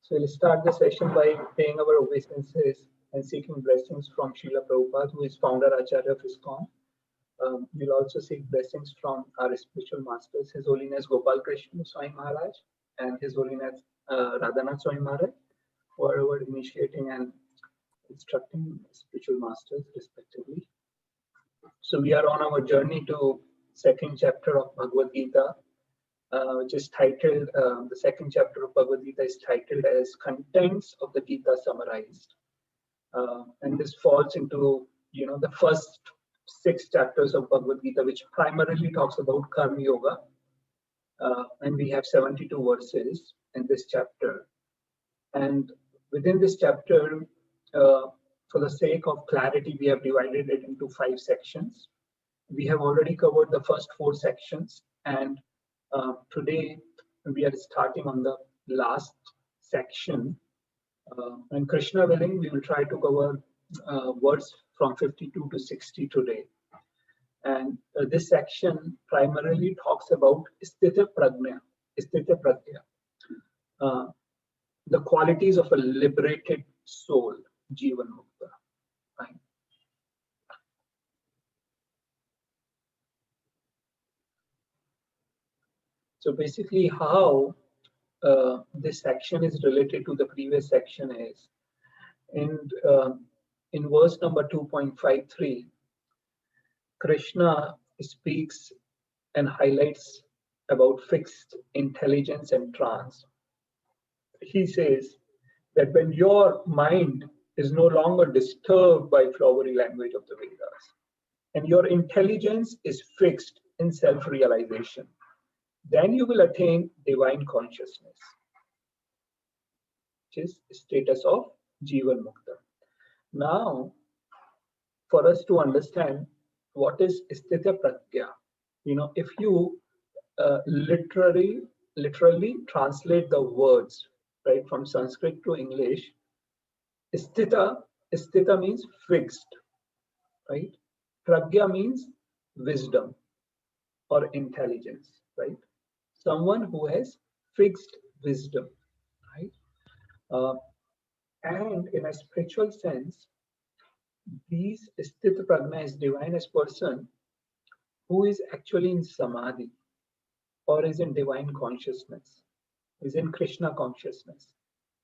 So we'll start the session by paying our obeisances and seeking blessings from Srila Prabhupada, who is founder Acharya of ISKCON. We'll also seek blessings from our spiritual masters, His Holiness Gopal Krishna Swami Maharaj and His Holiness Radhanath Swami Maharaj, who are initiating and instructing spiritual masters respectively. So we are on our journey to second chapter of Bhagavad Gita, which is titled, the second chapter of Bhagavad Gita is titled as Contents of the Gita Summarized. And this falls into, the first 6 chapters of Bhagavad Gita, which primarily talks about Karma Yoga. And we have 72 verses in this chapter. And within this chapter, for the sake of clarity, we have divided it into 5 sections. We have already covered the first 4 sections, and today we are starting on the last section. And Krishna willing, we will try to cover words from 52 to 60 today. And this section primarily talks about Sthita Prajna, the qualities of a liberated soul, Jivan Mukta. Right? So basically how this section is related to the previous section is, in verse number 2.53, Krishna speaks and highlights about fixed intelligence and trance. He says that when your mind is no longer disturbed by flowery language of the Vedas, and your intelligence is fixed in self-realization, then you will attain divine consciousness, which is status of Jivan Mukta. Now, for us to understand what is Sthita Prajna, if you literally translate the words, right, from Sanskrit to English, Sthita means fixed, right? Prajna means wisdom or intelligence, right? Someone who has fixed wisdom, right? And in a spiritual sense, these Sthita Prajna is divine as person who is actually in Samadhi or is in divine consciousness, is in Krishna consciousness,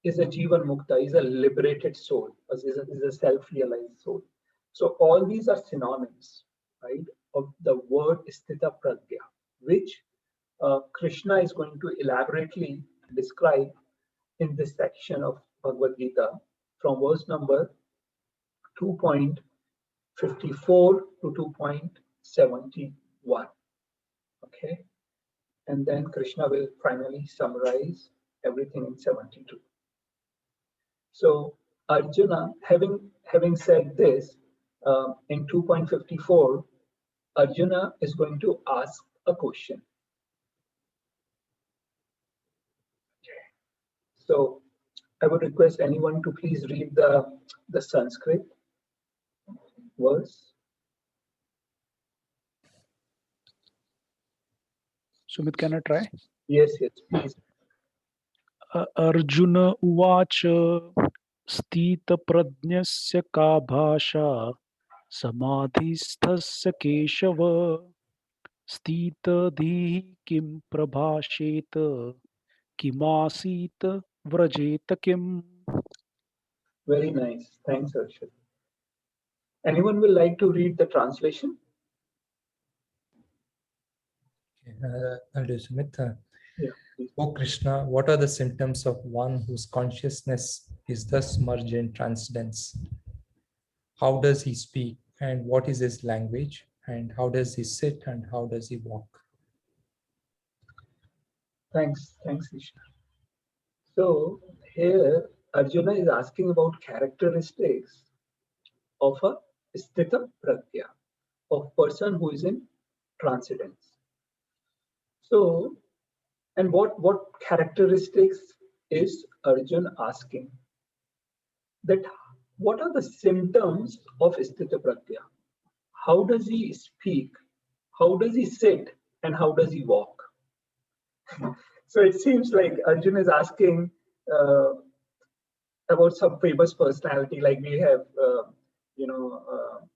is a Jivan Mukta, is a liberated soul, is a self-realized soul. So all these are synonyms, right, of the word Sthita Prajna, which Krishna is going to elaborately describe in this section of Bhagavad Gita from verse number 2.54 to 2.71. Okay, and then Krishna will finally summarize everything in 72. So Arjuna, having said this, in 2.54, Arjuna is going to ask a question. So I would request anyone to please read the Sanskrit words. Sumit, can I try? Yes, please. Arjuna uvacha sthita prajnasya ka bhasha samadhisthasya keshava sthita dhihi kim prabhasheta kimasita vrajeta kim. Very nice. Thanks, Arjun. Anyone will like to read the translation? I'll do Sumit. Yeah, O Krishna, what are the symptoms of one whose consciousness is thus merged in transcendence? How does he speak, and what is his language, and how does he sit, and how does he walk? Thanks, Krishna. So here Arjuna is asking about characteristics of a Sthita Prajna, of person who is in transcendence. So, and what characteristics is Arjun asking? That what are the symptoms of Sthita Prajna? How does he speak? How does he sit? And how does he walk? So it seems like Arjun is asking about some famous personality, like we have,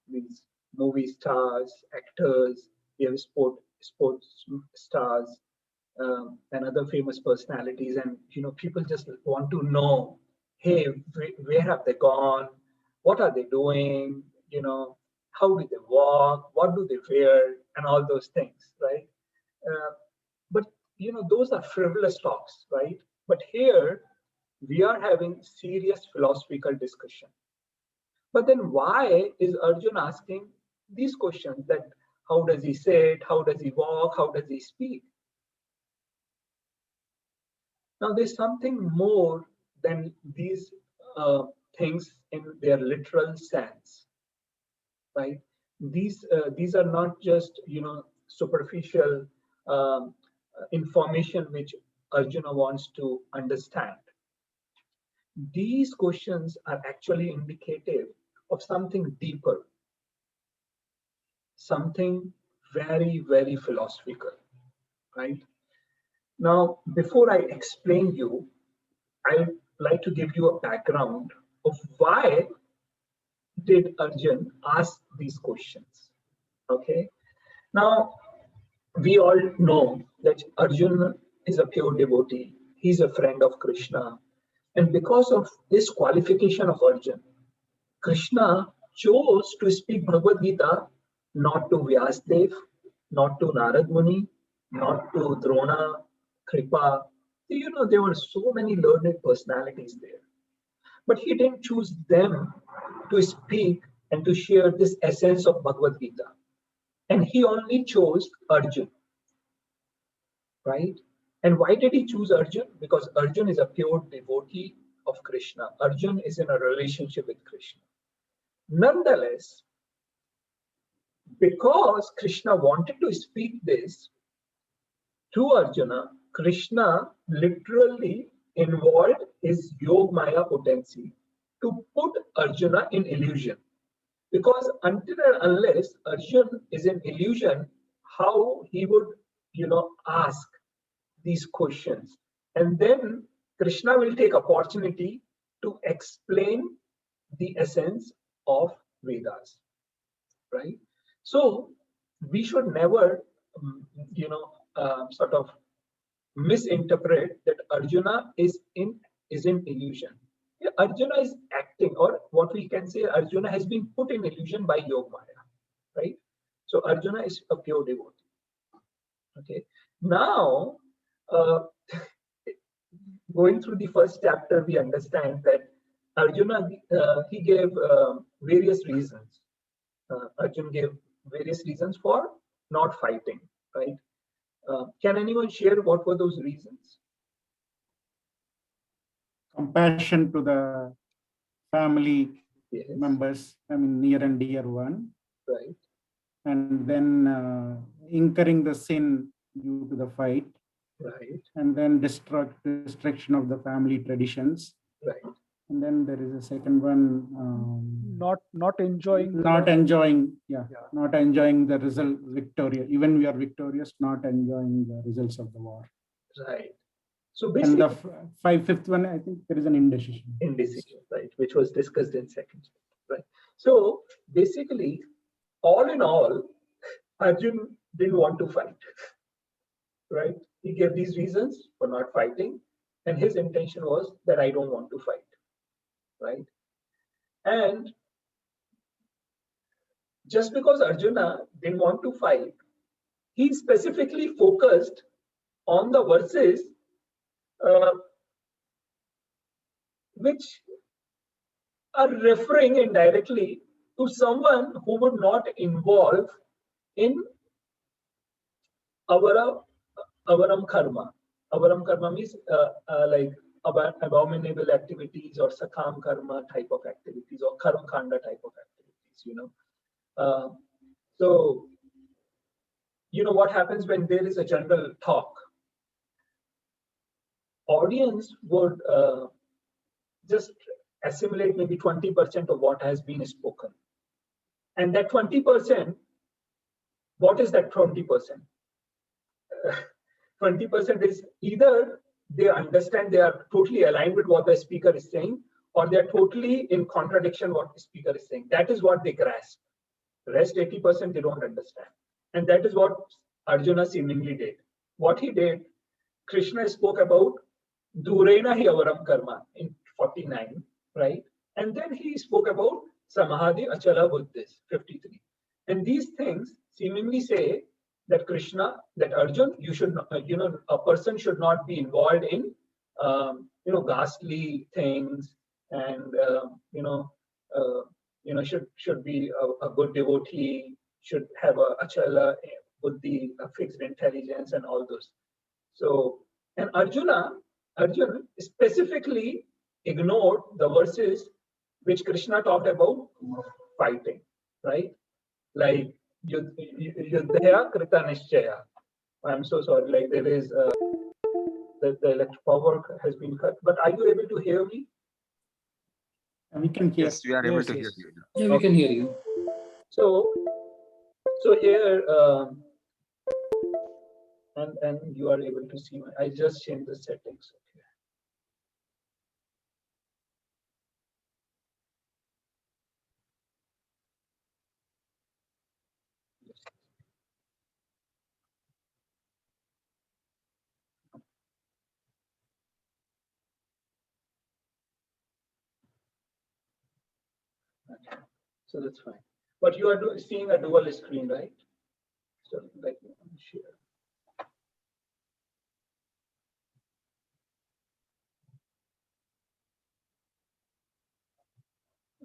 these movie stars, actors, we have sports stars, and other famous personalities, and people just want to know, hey, where have they gone? What are they doing? How do they walk? What do they wear? And all those things, right? But those are frivolous talks, right? But here we are having serious philosophical discussion. But then why is Arjun asking these questions, that how does he sit, how does he walk, how does he speak? Now there's something more than these things in their literal sense, right? These are not just superficial information which Arjuna wants to understand. These questions are actually indicative of something deeper, something very, very philosophical, right? Now, before I explain you, I'd like to give you a background of why did Arjun ask these questions, okay? Now, we all know that Arjun is a pure devotee. He's a friend of Krishna. And because of this qualification of Arjun, Krishna chose to speak Bhagavad Gita not to Vyasdev, not to Narad Muni, not to Drona, Kripa. There were so many learned personalities there. But he didn't choose them to speak and to share this essence of Bhagavad Gita. And he only chose Arjun, right? And why did he choose Arjun? Because Arjun is a pure devotee of Krishna. Arjun is in a relationship with Krishna. Nonetheless, because Krishna wanted to speak this to Arjuna, Krishna literally involved his Yog Maya potency to put Arjuna in illusion. Because until and unless Arjun is in illusion, how he would, ask these questions. And then Krishna will take opportunity to explain the essence of Vedas, right? So we should never, sort of misinterpret that Arjuna is in illusion. Yeah, Arjuna is acting, or what we can say, Arjuna has been put in illusion by Yog Maya, right? So Arjuna is a pure devotee. Okay. Now, going through the first chapter, we understand that Arjuna, he gave various reasons. Arjun gave various reasons for not fighting, right? Can anyone share what were those reasons? Compassion to the family Yes. members, near and dear one. Right. And then incurring the sin due to the fight. Right. And then destruction of the family traditions. Right. And then there is a second one. Not enjoying. Not enjoying the result, victoria. Even we are victorious, not enjoying the results of the war. Right. So basically, and the fifth one, I think there is an indecision. Indecision, right, which was discussed in second chapter, right? So basically, all in all, Arjun didn't want to fight, right? He gave these reasons for not fighting, and his intention was that I don't want to fight, right? And just because Arjuna didn't want to fight, he specifically focused on the verses which are referring indirectly to someone who would not involve in avaram karma. Avaram karma means like abominable activities or sakam karma type of activities or karma kanda type of activities, So, what happens when there is a general talk? Audience would just assimilate maybe 20% of what has been spoken. And that 20%, what is that 20%? 20% is either they understand, they are totally aligned with what the speaker is saying, or they're totally in contradiction what the speaker is saying. That is what they grasp. Rest 80% they don't understand. And that is what Arjuna seemingly did. What he did, Krishna spoke about Durena hi avaram karma in 49, right? And then he spoke about Samahadi Achala Buddhis, 53. And these things seemingly say that Krishna, that Arjun, you should not, a person should not be involved in, ghastly things, and should be a good devotee, should have a achala buddhi, a fixed intelligence, and all those. So, and Arjun specifically ignored the verses which Krishna talked about fighting, right? Like Yudhaya Krita Nishchaya. I'm so sorry. Like there is the electric power has been cut. But are you able to hear me? We can hear. Yes, we are able to hear you. Yeah, we can hear you. So here, and you are able to see. I just changed the settings. Okay. Okay. So that's fine. But you are seeing a dual screen, right? So let me share.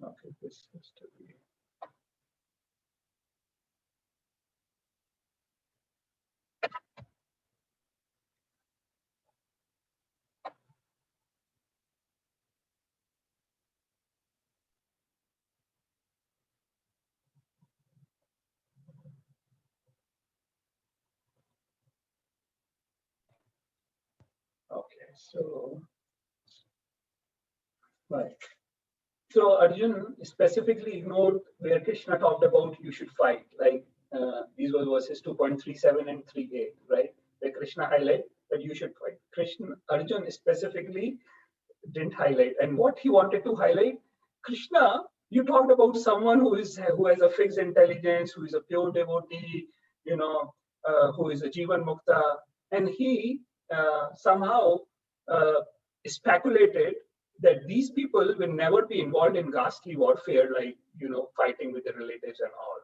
Okay, this has to be. Okay, so right. So Arjun specifically ignored where Krishna talked about you should fight. Like these were verses 2.37 and 38, right? Where Krishna highlight that you should fight. Arjun specifically didn't highlight. And what he wanted to highlight, Krishna, you talked about someone who has a fixed intelligence, who is a pure devotee, who is a Jivan Mukta, and he somehow speculated that these people will never be involved in ghastly warfare, like fighting with their relatives and all.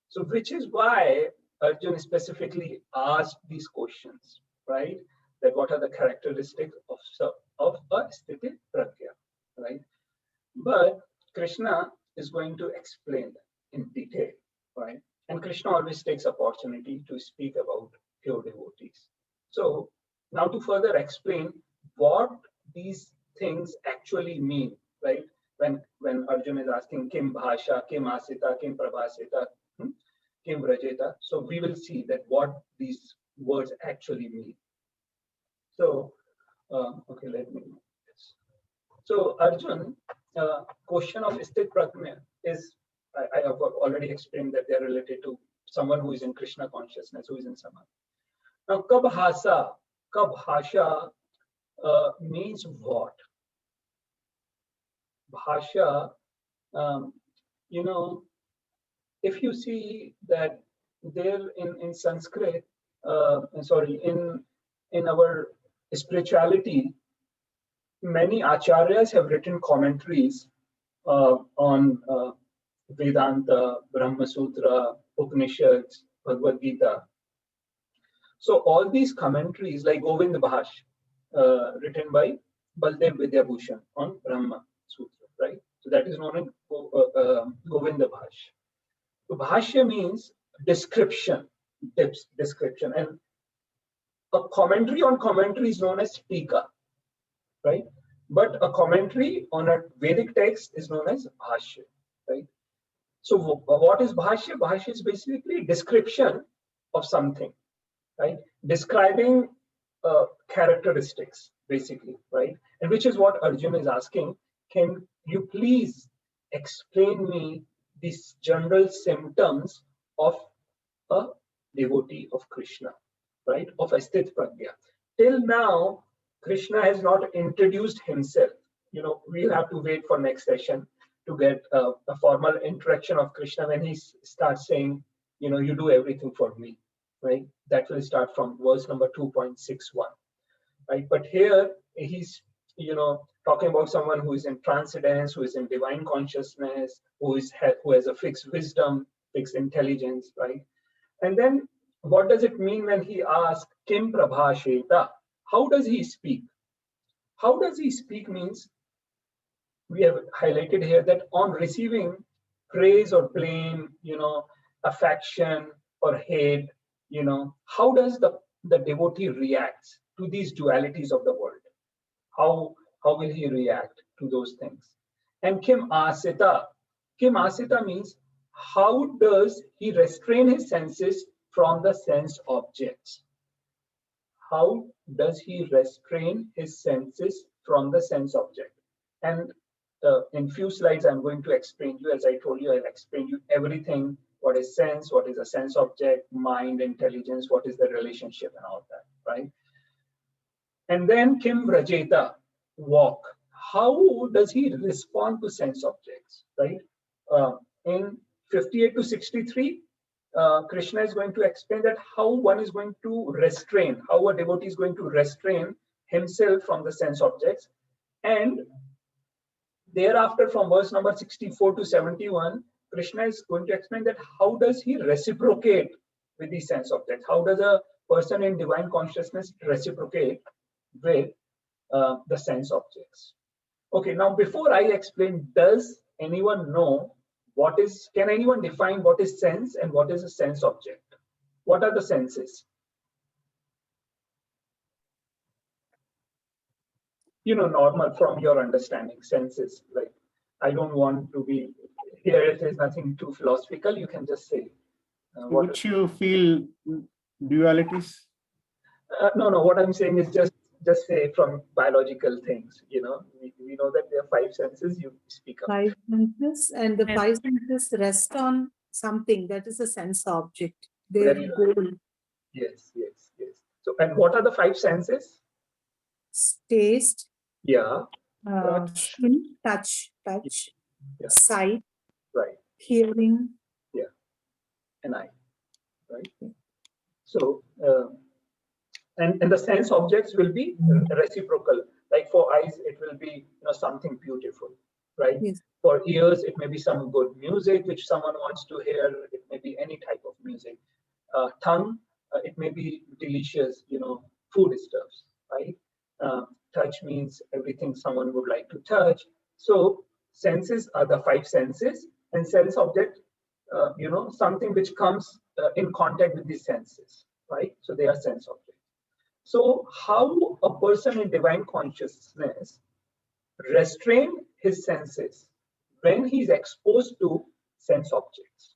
So, which is why Arjun specifically asked these questions, right? That what are the characteristics of a sthiti pragya, right? But Krishna is going to explain that in detail, right? And Krishna always takes opportunity to speak about pure devotees. So now to further explain what these things actually mean, right? When Arjun is asking Kim Bhasha, Kim Asita, Kim Prabhasita, Kim Vrajeta. So we will see that what these words actually mean. So, okay, let me. So Arjun, question of sthit prajna is, I have already explained that they are related to someone who is in Krishna consciousness, who is in Samadhi. Now, kabhasha means what? Bhasha, if you see that there in Sanskrit, in our spirituality, many acharyas have written commentaries on Vedanta, Brahma Sutra, Upanishads, Bhagavad Gita. So all these commentaries, like Govind Bhash, written by Baldev Vidyabhushan on Brahma Sutra, right? So that is known as Govinda Bhash. So Bhashya means description, description, and a commentary on commentary is known as Tika, right? But a commentary on a Vedic text is known as Bhashya, right? So what is Bhashya? Bhashya is basically description of something, right? Describing characteristics, basically, right? And which is what Arjun is asking. Can you please explain me these general symptoms of a devotee of Krishna, right? Of Asthit Pragya. Till now, Krishna has not introduced himself. we'll have to wait for next session to get a formal introduction of Krishna when he starts saying, you do everything for me, right? That will start from verse number 2.61, right? But here he's, talking about someone who is in transcendence, who is in divine consciousness, who has a fixed wisdom, fixed intelligence, right? And then what does it mean when he asks, Kim Prabhasheta? How does he speak? How does he speak means, we have highlighted here that on receiving praise or blame, affection or hate, how does the devotee react to these dualities of the world? How will he react to those things? And Kim Asita. Kim Asita means, how does he restrain his senses from the sense objects? How does he restrain his senses from the sense object? And in few slides, I'm going to explain you, as I told you, I'll explain you everything, what is sense, what is a sense object, mind, intelligence, what is the relationship and all that, right? And then Kim Vrajeta, walk. How does he respond to sense objects, right? In 58 to 63, Krishna is going to explain that how one is going to restrain, how a devotee is going to restrain himself from the sense objects. And thereafter, from verse number 64 to 71, Krishna is going to explain that how does he reciprocate with these sense objects? How does a person in divine consciousness reciprocate with the sense objects? Okay, now before I explain, does anyone know can anyone define what is sense and what is a sense object? What are the senses? Normal from your understanding, senses. Like, I don't want to be here. If there's nothing too philosophical, you can just say. Would you feel dualities? No. What I'm saying is just say from biological things. We know that there are 5 senses. You speak of 5 senses, and the 5 senses rest on something that is a sense object. Their goal. Yes. So, and what are the 5 senses? Taste. Yeah. Skin, touch, Yeah. sight, right, hearing, and eye, right? So, and the sense objects will be reciprocal. Like for eyes, it will be something beautiful, right? Yes. For ears, it may be some good music which someone wants to hear. It may be any type of music. Tongue, it may be delicious, food stuffs, right? Touch means everything someone would like to touch. So senses are the 5 senses, and sense object, something which comes in contact with these senses, right? So they are sense objects. So how a person in divine consciousness restrain his senses when he's exposed to sense objects,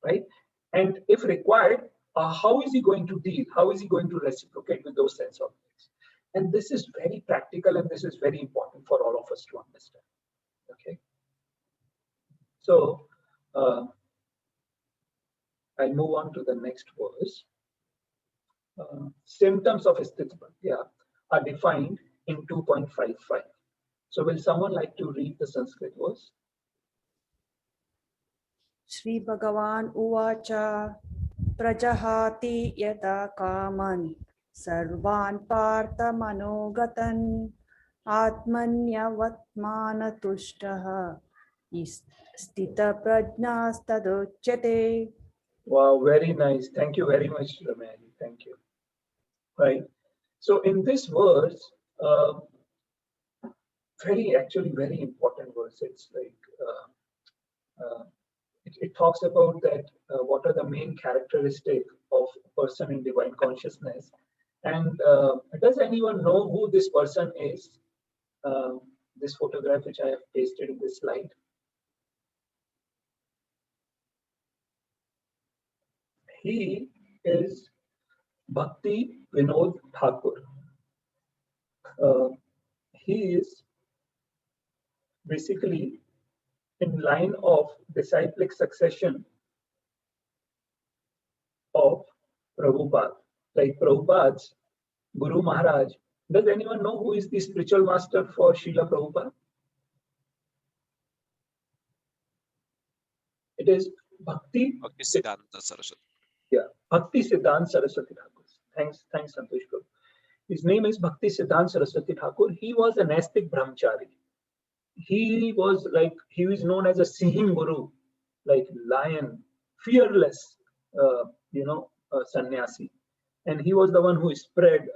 right? And if required, how is he going to deal? How is he going to reciprocate with those sense objects? And this is very practical, and this is very important for all of us to understand. Okay. So I'll move on to the next verse. Symptoms of Sthitprajna are defined in 2.55. So will someone like to read the Sanskrit verse? Shri Bhagavan Uvacha Prajahati Yata Kaman Sarvan Partha Manogatan Atmanyavatmana Tushtaha Sthita Prajnas Taduchyate. Wow, very nice. Thank you very much, Ramani. Thank you. Right. So in this verse, very important verse. It's like it talks about that what are the main characteristics of a person in divine consciousness, and does anyone know who this person is? This photograph which I have pasted in this slide. He is Bhakti Vinod Thakur. He is basically in line of disciplic succession of Prabhupada. Like Prabhupada's Guru Maharaj Does anyone know who is the spiritual master for Srila Prabhupada? It is Bhakti Siddhanta Saraswati. Yeah, Bhakti Siddhanta Saraswati Thakur. Thanks, Santosh Prabhu. His name is Bhakti Siddhanta Saraswati Thakur. He was an ascetic brahmachari. He was known as a seeing guru, like lion, fearless, sannyasi. And he was the one who spread,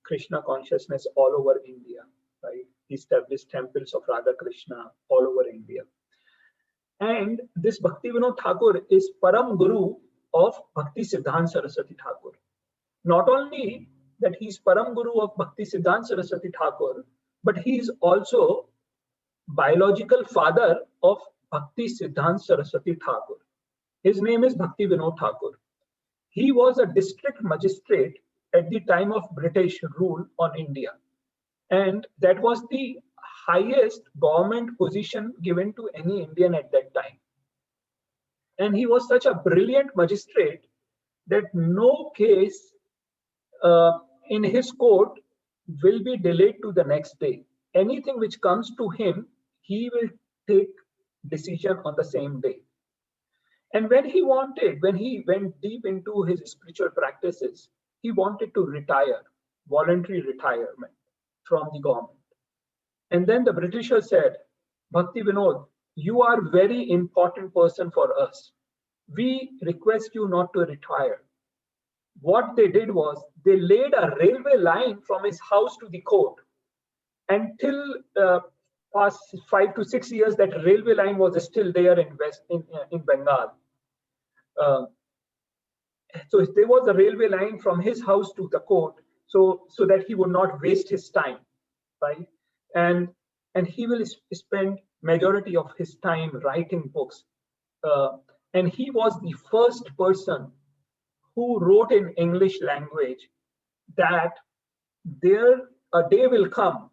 Krishna consciousness all over India, right? He established temples of Radha Krishna all over India. And this Bhakti Vinod Thakur is Param Guru of Bhakti Siddhanta Saraswati Thakur. Not only that he is Param Guru of Bhakti Siddhanta Saraswati Thakur, but he is also biological father of Bhakti Siddhanta Saraswati Thakur. His name is Bhakti Vinod Thakur. He was a district magistrate at the time of British rule on India. And that was the highest government position given to any Indian at that time. And he was such a brilliant magistrate that no case in his court will be delayed to the next day. Anything which comes to him, he will take decision on the same day. And when he went deep into his spiritual practices, he wanted to retire, voluntary retirement from the government. And then the Britishers said, Bhakti Vinod, you are a very important person for us. We request you not to retire. What they did was they laid a railway line from his house to the court. Until past 5 to 6 years, that railway line was still there in Bengal. So there was a railway line from his house to the court, so that he would not waste his time, right? And he will spend majority of his time writing books. And he was the first person who wrote in English language that a day will come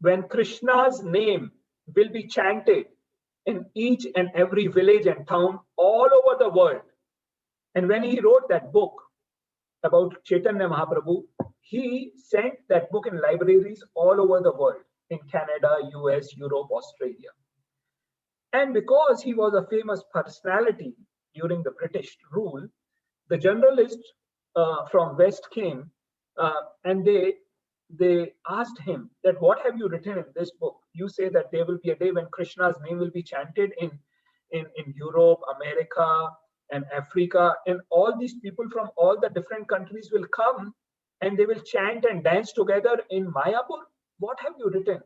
when Krishna's name will be chanted in each and every village and town all over the world. And when he wrote that book about Chaitanya Mahaprabhu, he sent that book in libraries all over the world, in Canada, US, Europe, Australia. And because he was a famous personality during the British rule, the journalists from West came and they asked him that, what have you written in this book? You say that there will be a day when Krishna's name will be chanted in Europe, America, and Africa, and all these people from all the different countries will come and they will chant and dance together in Mayapur. What have you written?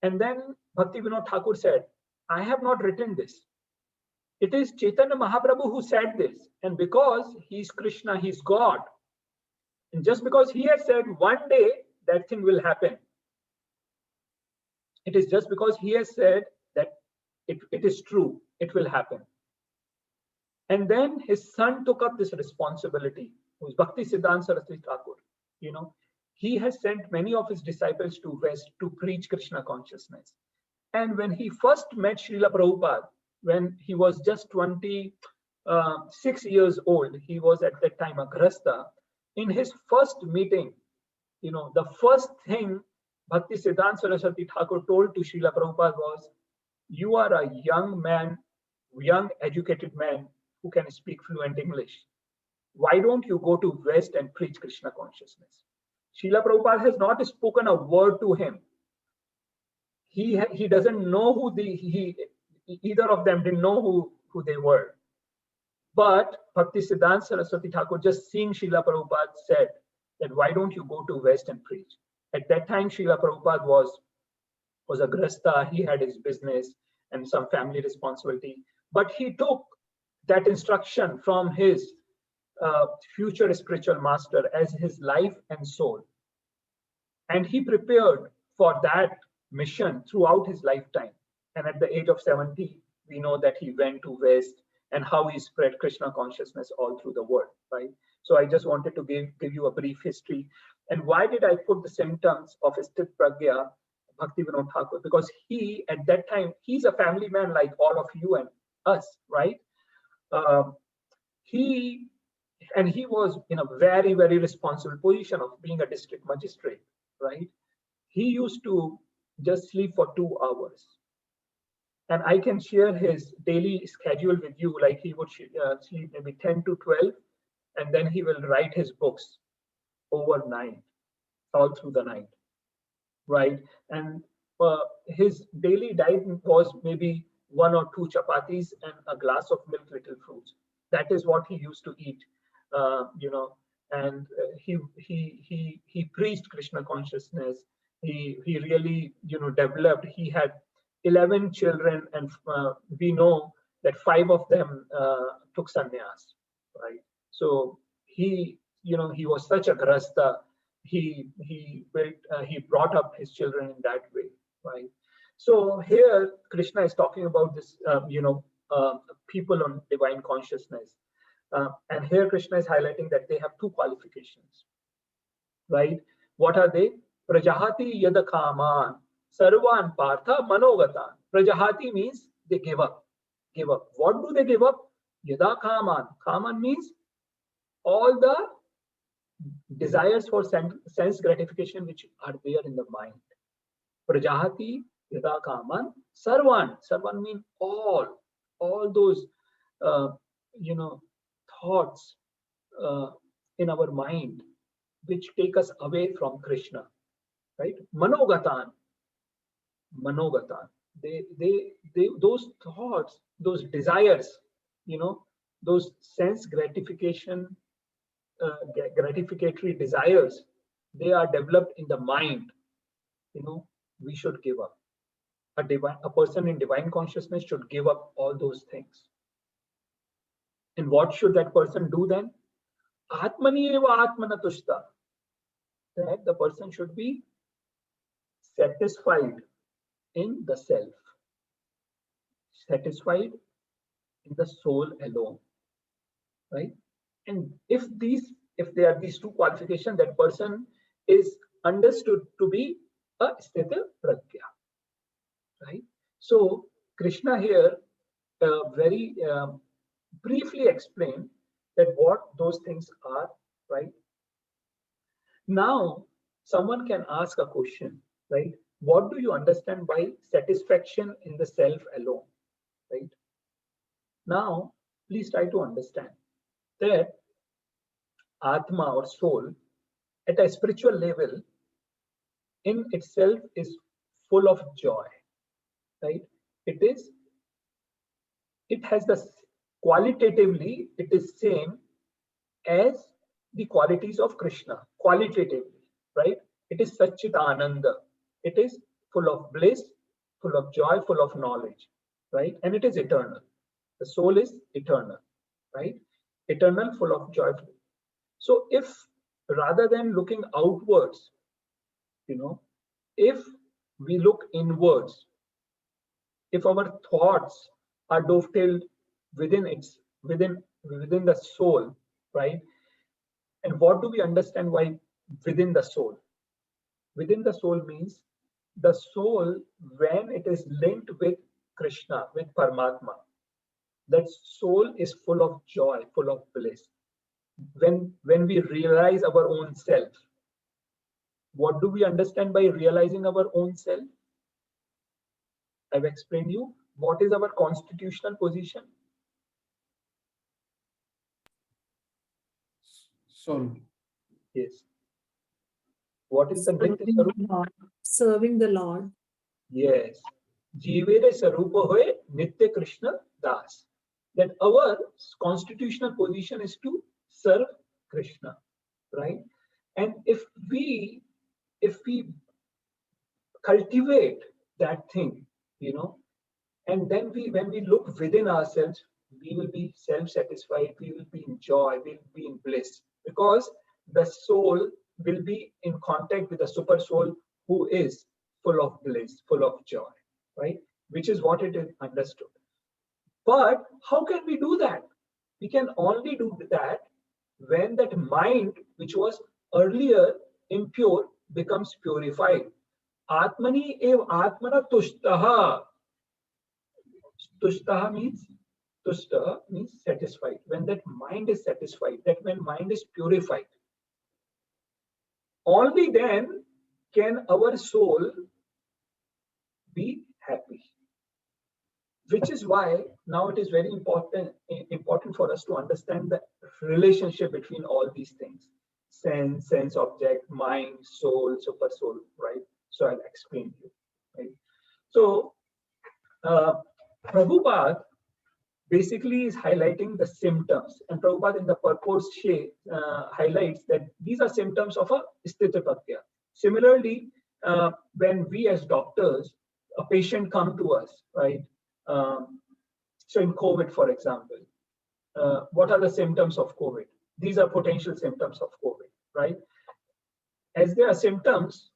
And then Bhakti Vinod Thakur said, I have not written this. It is Chaitanya Mahaprabhu who said this. And because he's Krishna, he's God. And just because he has said one day that thing will happen, it is just because he has said that it is true, it will happen. And then his son took up this responsibility, who's Bhakti Siddhanta Saraswati Thakur. He has sent many of his disciples to West to preach Krishna consciousness. And when he first met Srila Prabhupada, when he was just 26 years old, he was at that time a Grasta. In his first meeting, the first thing Bhakti Siddhanta Saraswati Thakur told to Srila Prabhupada was, you are a young man, young educated man who can speak fluent English. Why don't you go to West and preach Krishna consciousness? Srila Prabhupada has not spoken a word to him. He doesn't know who either of them didn't know who they were. But Bhakti Siddhanta Saraswati Thakur, just seeing Srila Prabhupada, said that why don't you go to West and preach? At that time, Srila Prabhupada was a Grasta. He had his business and some family responsibility. But he took that instruction from his future spiritual master as his life and soul. And he prepared for that mission throughout his lifetime. And at the age of 70, we know that he went to West and how he spread Krishna consciousness all through the world, right? So I just wanted to give you a brief history. And why did I put the symptoms of Sthit Pragya, Bhakti Vinod Thakur? Because he, at that time, he's a family man like all of you and us, right? and he was in a very, very responsible position of being a district magistrate, right? He used to just sleep for 2 hours. And I can share his daily schedule with you, like he would sleep maybe 10 to 12, and then he will write his books overnight, all through the night, right? And his daily diet was maybe 1 or 2 chapatis and a glass of milk, little fruits. That is what he used to eat, and he preached Krishna consciousness. He really, developed. He had 11 children, and we know that 5 of them took sannyas, right? So he was such a grasta. He brought up his children in that way, right? So here Krishna is talking about this, people on divine consciousness, and here Krishna is highlighting that they have 2 qualifications, right? What are they? Prajahati yada kaman sarvan partha manogatan. Prajahati means they give up. Give up. What do they give up? Yada kaman. Kaman means all the desires for sense gratification which are there in the mind. Prajahati yada kaman sarvan. Sarvan means all those thoughts in our mind which take us away from Krishna, right? Manogatan. They those thoughts, those desires, those sense gratification, gratificatory desires, they are developed in the mind. We should give up. A person in divine consciousness should give up all those things. And what should that person do then? Atmani eva atmana tushta. That the person should be satisfied in the self, satisfied in the soul alone, right? And if there are these 2 qualifications, that person is understood to be a sthita pragya, right? So Krishna here very briefly explained that what those things are, right? Now someone can ask a question, right? What do you understand by satisfaction in the self alone, right? Now please try to understand that Atma or soul at a spiritual level in itself is full of joy, right? It has the qualitatively, it is same as the qualities of Krishna, qualitatively, right? It is Satchit Ananda. It is full of bliss, full of joy, full of knowledge, right? And it is eternal. The soul is eternal, right? Eternal, full of joy. So if rather than looking outwards, if we look inwards, if our thoughts are dovetailed within the soul, right? And what do we understand by within the soul? Within the soul means the soul, when it is linked with Krishna, with Paramatma, that soul is full of joy, full of bliss. When we realize our own self, what do we understand by realizing our own self? I've explained you what is our constitutional position. Soul. Yes. What is the Nitya Sarup? Serving the Lord. Yes. Jivere Sarupa Hoye Nitya Krishna Das. That our constitutional position is to serve Krishna, right? And if we cultivate that thing, and then when we look within ourselves, we will be self-satisfied, we will be in joy, we will be in bliss, because the soul will be in contact with the super soul who is full of bliss, full of joy, right? Which is what it is understood. But how can we do that? We can only do that when that mind, which was earlier impure, becomes purified. Atmani ev atmana tushtaha. Tushtaha means tushta means satisfied. When that mind is satisfied, that when mind is purified, only then can our soul be happy. Which is why now it is very important for us to understand the relationship between all these things: sense object, mind, soul, super soul, right? So I'll explain to you, right? So Prabhupada basically is highlighting the symptoms, and Prabhupada in the purport highlights that these are symptoms of a sthita pragya. Similarly, when we as doctors, a patient come to us, right? So in COVID, for example, what are the symptoms of COVID? These are potential symptoms of COVID, right? As there are symptoms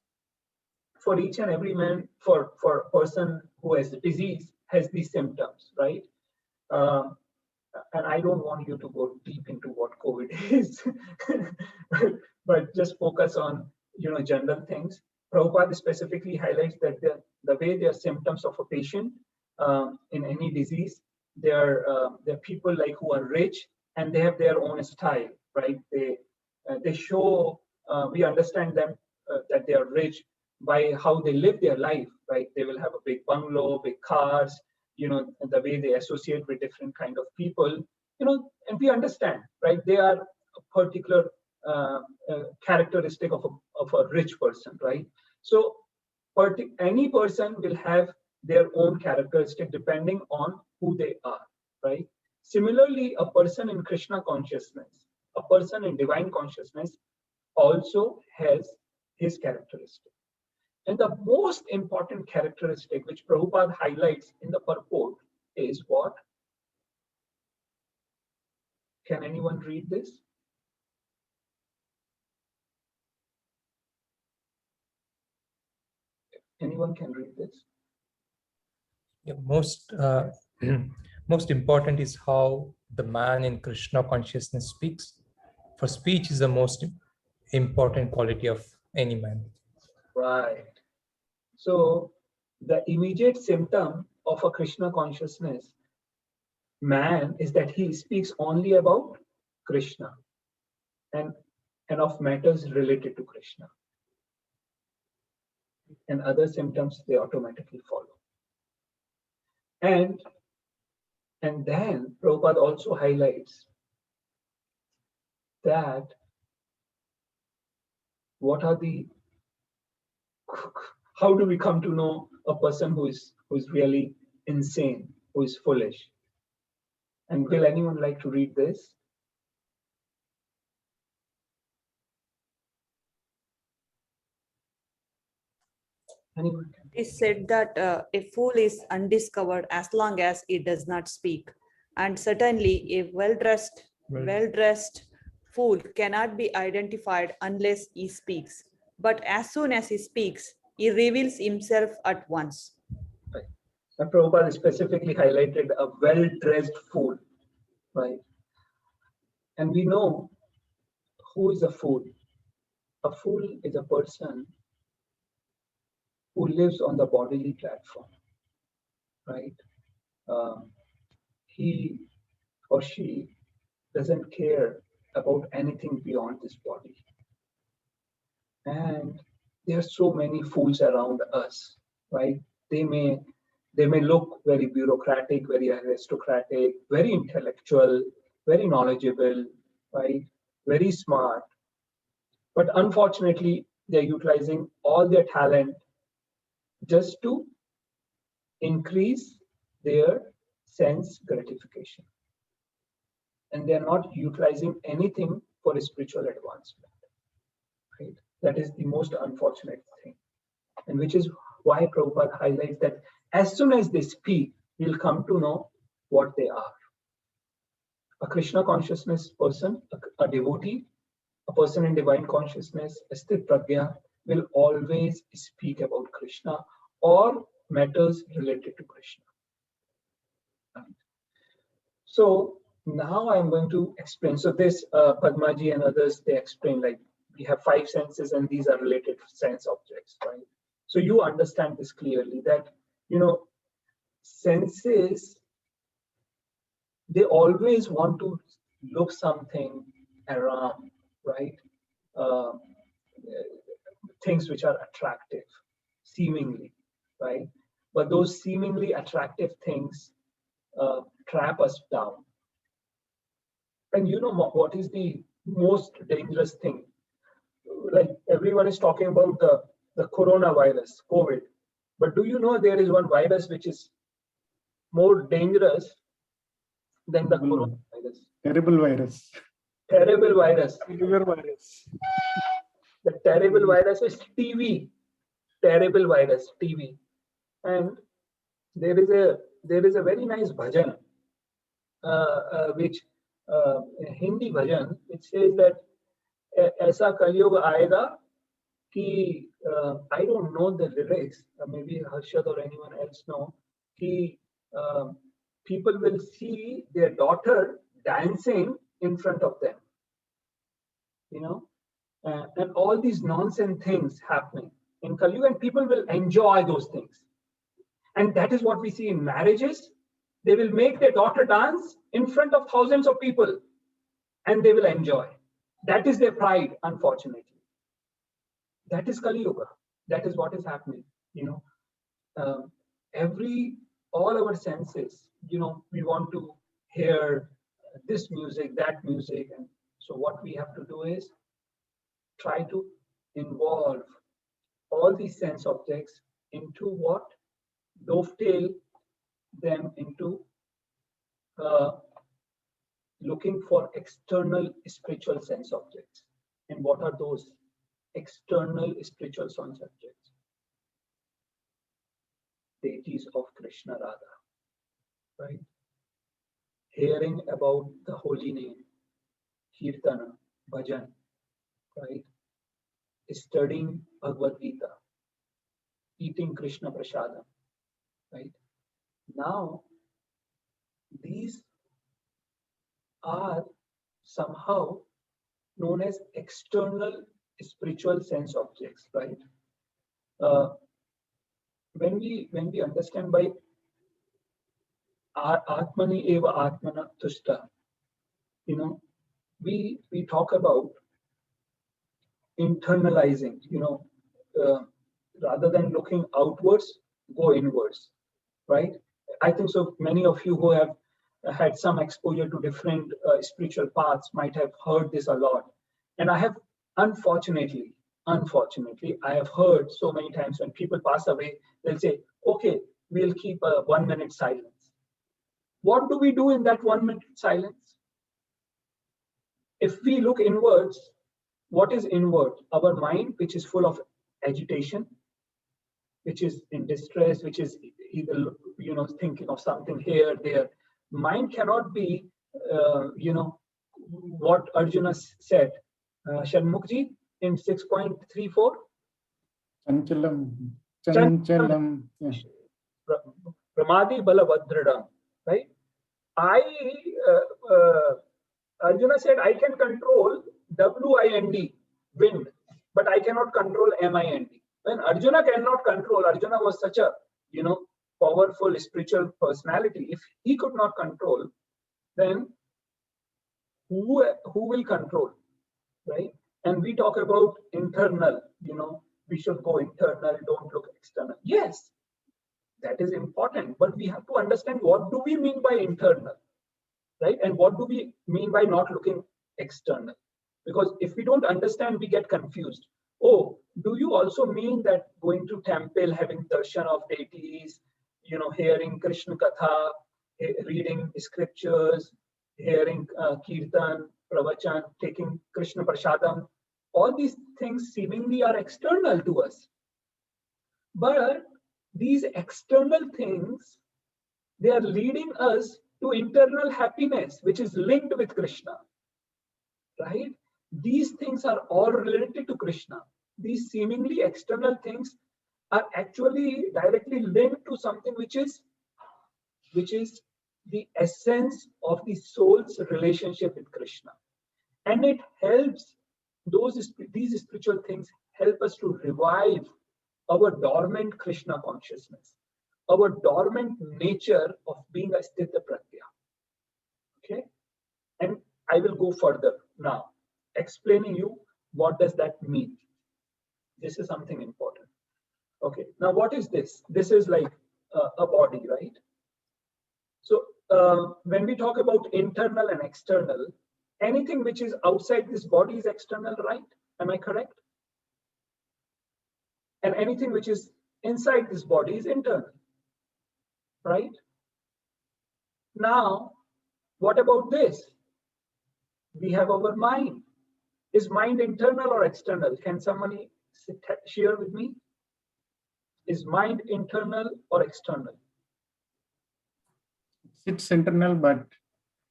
for each and every man, for a person who has the disease, has these symptoms, right? And I don't want you to go deep into what COVID is, but just focus on general things. Prabhupada specifically highlights that the way there are symptoms of a patient in any disease, they're people like who are rich and they have their own style, right? They show, we understand them that they are rich by how they live their life, right? They will have a big bungalow, big cars, the way they associate with different kind of people, and we understand, right? They are a particular characteristic of a rich person, right? So any person will have their own characteristic depending on who they are, right? Similarly, a person in Krishna consciousness, a person in divine consciousness also has his characteristic. And the most important characteristic which Prabhupada highlights in the purport is what? Can anyone read this? Anyone can read this? Yeah, most important is how the man in Krishna consciousness speaks. For speech is the most important quality of any man. Right. So the immediate symptom of a Krishna consciousness man is that he speaks only about Krishna and of matters related to Krishna. And other symptoms, they automatically follow. And then Prabhupada also highlights that how do we come to know a person who is really insane, who is foolish? And will anyone like to read this? Anyone can. It is said that a fool is undiscovered as long as he does not speak. And certainly a well-dressed fool cannot be identified unless he speaks. But as soon as he speaks, he reveals himself at once. Right. And Prabhupada specifically highlighted a well-dressed fool, right? And we know who is a fool. A fool is a person who lives on the bodily platform, right? He or she doesn't care about anything beyond this body. And there are so many fools around us, right? They may look very bureaucratic, very aristocratic, very intellectual, very knowledgeable, right? Very smart. But unfortunately, they're utilizing all their talent just to increase their sense gratification. And they're not utilizing anything for spiritual advancement, right? That is the most unfortunate thing. And which is why Prabhupada highlights that as soon as they speak, we'll come to know what they are. A Krishna consciousness person, a devotee, a person in divine consciousness, a sthit pragya, will always speak about Krishna or matters related to Krishna. So now I'm going to explain. So this Padmaji and others, they explain like we have 5 senses and these are related to sense objects, right? So you understand this clearly that, senses, they always want to look something around, right? Uh, things which are attractive, seemingly, right? But those seemingly attractive things trap us down. And you know what is the most dangerous thing? Like everyone is talking about the coronavirus, COVID. But do you know there is one virus which is more dangerous than the coronavirus? Terrible virus. Terrible virus. Liver virus. The terrible virus is TV. Terrible virus, TV. And there is a very nice bhajan, which Hindi bhajan, which says that ऐसा कलयुग आएगा कि I don't know the lyrics, maybe Harshad or anyone else know, कि people will see their daughter dancing in front of them, you know, and all these nonsense things happening in Kali Yuga, and people will enjoy those things. And that is what we see in marriages. They will make their daughter dance in front of thousands of people, and they will enjoy. That is their pride, unfortunately. That is Kali Yuga. That is what is happening. You know, all our senses. You know, we want to hear this music, that music, and so what we have to do is try to involve all these sense objects into what? Dovetail them into looking for external spiritual sense objects. And what are those external spiritual sense objects? Deities of Krishna Radha, right? Hearing about the holy name, Kirtana, Bhajan, right? Studying Bhagavad Gita, eating Krishna Prasadam, right? Now, these are somehow known as external spiritual sense objects, right? When we understand by Atmani eva Atmana tushta, you know, we talk about internalizing, you know, rather than looking outwards, go inwards, right? I think so. Many of you who have had some exposure to different spiritual paths might have heard this a lot. And I have, unfortunately, I have heard so many times when people pass away, they'll say, okay, we'll keep a 1 minute silence. What do we do in that 1 minute silence? If we look inwards, what is inward? Our mind, which is full of agitation, which is in distress, which is either, you know, thinking of something here, there. Mind cannot be, you know, what Arjuna said, Shanmukhji, in 6.34. Chanchalam. Pramadi Balavadradam, right? Arjuna said, I can control WIND, wind, but I cannot control MIND. When Arjuna cannot control, Arjuna was such a, you know, powerful spiritual personality. If he could not control, then who will control, right? And we talk about internal, you know, we should go internal, don't look external. Yes, that is important, but we have to understand what do we mean by internal, right? And what do we mean by not looking external? Because if we don't understand, we get confused. Oh, do you also mean that going to temple, having darshan of deities, you know, hearing Krishna Katha, reading scriptures, hearing Kirtan, Pravachan, taking Krishna Prasadam, all these things seemingly are external to us. But these external things, they are leading us to internal happiness, which is linked with Krishna, right? These things are all related to Krishna. These seemingly external things are actually directly linked to something which is the essence of the soul's relationship with Krishna. And it helps, these spiritual things help us to revive our dormant Krishna consciousness, our dormant nature of being a Sthita Pratya. And I will go further now, explaining you what does that mean. This is something important. Okay, now what is this? This is like a body, right? So when we talk about internal and external, anything which is outside this body is external, right? Am I correct? And anything which is inside this body is internal, right? Now, what about this? We have our mind. Is mind internal or external? Can somebody share with me? Is mind internal or external? It's internal, but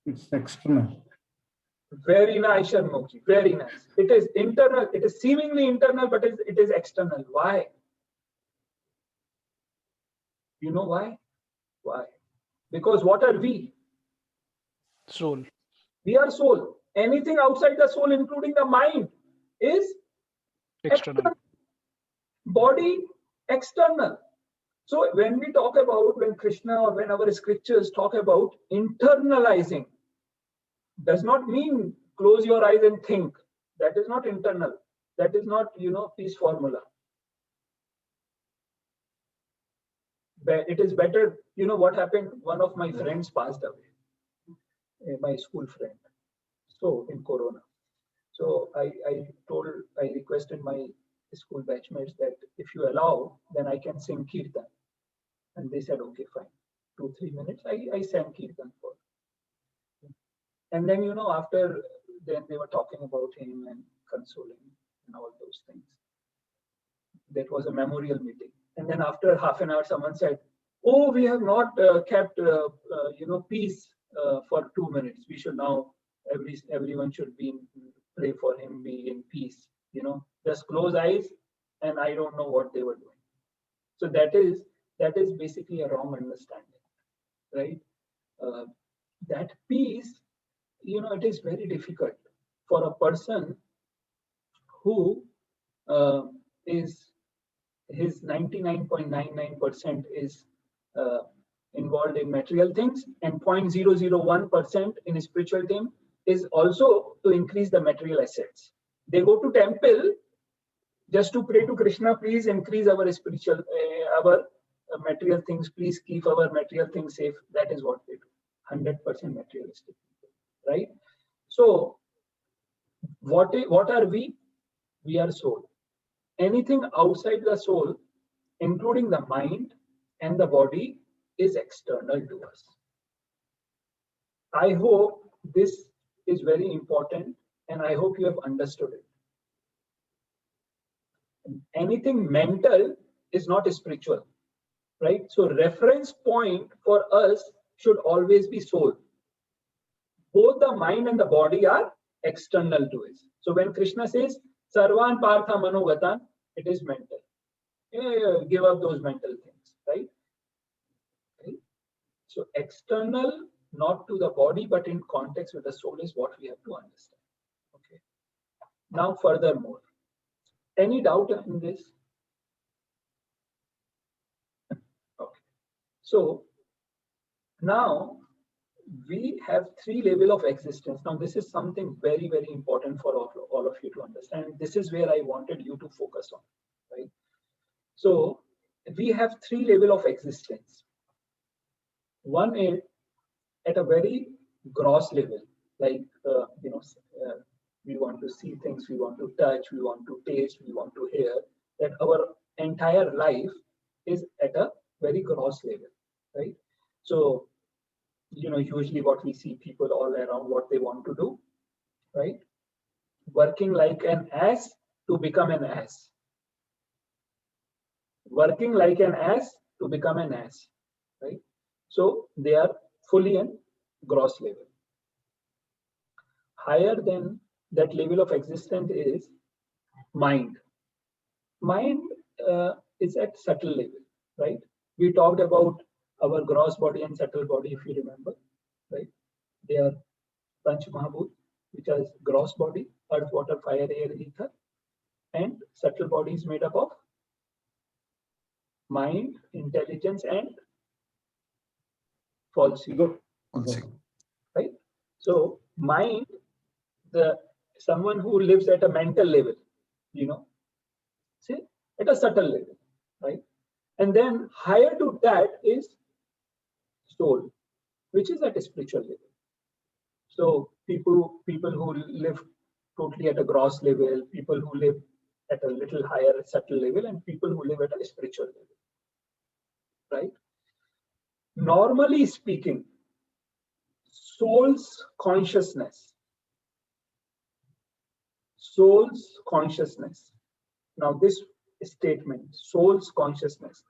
it's external. Very nice, Sharmukhi. Very nice. It is internal. It is seemingly internal, but it is external. Why? You know why? Why? Because what are we? Soul. We are soul. Anything outside the soul, including the mind, is External. Body external. So when we talk about, when Krishna or when our scriptures talk about internalizing, does not mean close your eyes and think. That is not internal. That is not, peace formula. It is better, what happened? One of my friends passed away, my school friend. So in Corona. So I requested my school batchmates that if you allow, then I can sing Kirtan. And they said, okay, fine. 2-3 minutes, I sang Kirtan for. And then, after then they were talking about him and consoling and all those things. That was a memorial meeting. And then after half an hour, someone said, oh, we have not kept, peace for 2 minutes. We should now, everyone should pray for him, be in peace, just close eyes. And I don't know what they were doing. So that is basically a wrong understanding, right? That peace, it is very difficult for a person who is his 99.99% is involved in material things, and 0.001% in spiritual thing is also to increase the material assets. They go to temple just to pray to Krishna, please increase our spiritual, our material things, please keep our material things safe. That is what they do. 100% materialistic, right? So what are we? We are soul. Anything outside the soul, including the mind and the body, is external to us. I hope this is very important, and I hope you have understood it. Anything mental is not spiritual, right? So reference point for us should always be soul. Both the mind and the body are external to us. So when Krishna says Sarvan Partha Manogatan, it is mental. Give up those mental things, right? Okay. So external, not to the body, but in context with the soul is what we have to understand. Okay. Now, furthermore, any doubt in this? Okay. So now we have 3 levels of existence. Now, this is something very, very important for all of you to understand. This is where I wanted you to focus on, right? So we have 3 levels of existence. One is at a very gross level, like, we want to see things, we want to touch, we want to taste, we want to hear, that our entire life is at a very gross level, right? So, usually what we see people all around, what they want to do, right? Working like an ass to become an ass. Working like an ass to become an ass, right? So they are fully in gross level. Higher than that level of existence is mind. Mind is at subtle level, right? We talked about our gross body and subtle body, if you remember, right? They are Panch Mahabhut, which is gross body, earth, water, fire, air, ether, and subtle body is made up of mind, intelligence, and false ego, right? So Mind, someone who lives at a mental level, see, at a subtle level, right? And then higher to that is soul, which is at a spiritual level. So people who live totally at a gross level, people who live at a little higher subtle level, and people who live at a spiritual level, right? Normally speaking, soul's consciousness. Now this statement, soul's consciousness,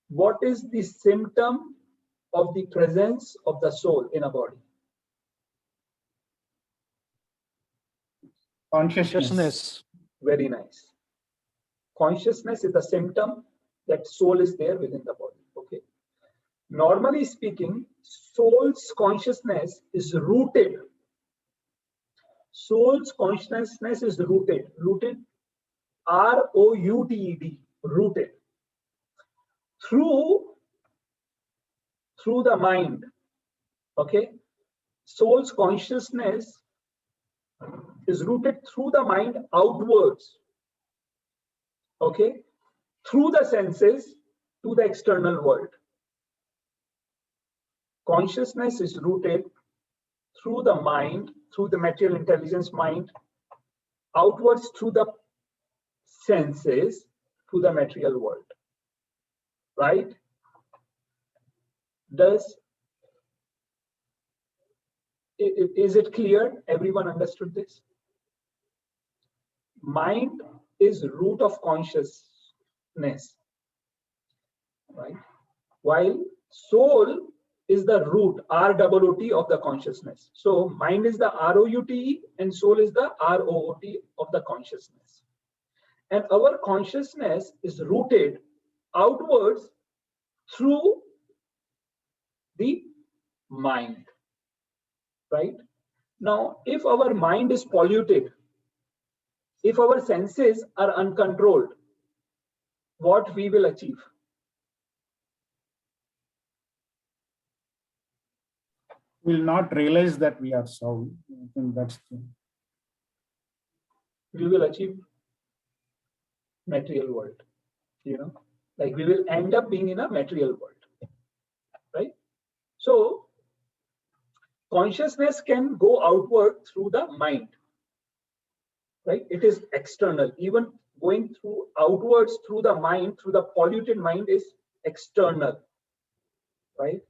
what is the symptom of the presence of the soul in a body? Consciousness. Very nice. Consciousness is the symptom that soul is there within the body. Okay. Normally speaking, soul's consciousness is rooted. Soul's consciousness is rooted. Rooted, R-O-U-T-E-D, rooted. Through the mind. Okay. Soul's consciousness is rooted through the mind outwards. Okay. Through the senses to the external world. Consciousness is rooted through the mind, through the material intelligence mind, outwards through the senses to the material world. Right? Is it clear? Everyone understood this? Mind is root of consciousness, right? While soul is the root, R-O-O-T, of the consciousness. So mind is the R-O-U-T-E and soul is the R-O-O-T of the consciousness. And our consciousness is rooted outwards through the mind, right? Now, if our mind is polluted, if our senses are uncontrolled, what we will achieve? We'll not realize that we are soul. I think that's the... We will achieve material world, like we will end up being in a material world, right? So consciousness can go outward through the mind, right? It is external. Even going through outwards through the mind, through the polluted mind, is external, right?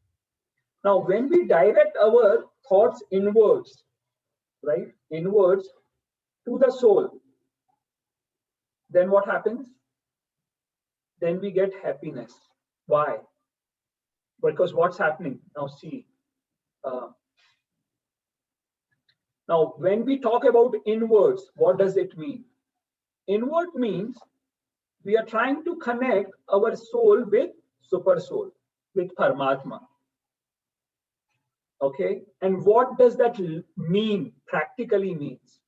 Now, when we direct our thoughts inwards, right, inwards to the soul, then what happens? Then we get happiness. Why? Because what's happening? Now see, now when we talk about inwards, what does it mean? Inward means we are trying to connect our soul with super soul, with Paramatma. Okay, and what does that mean? Practically means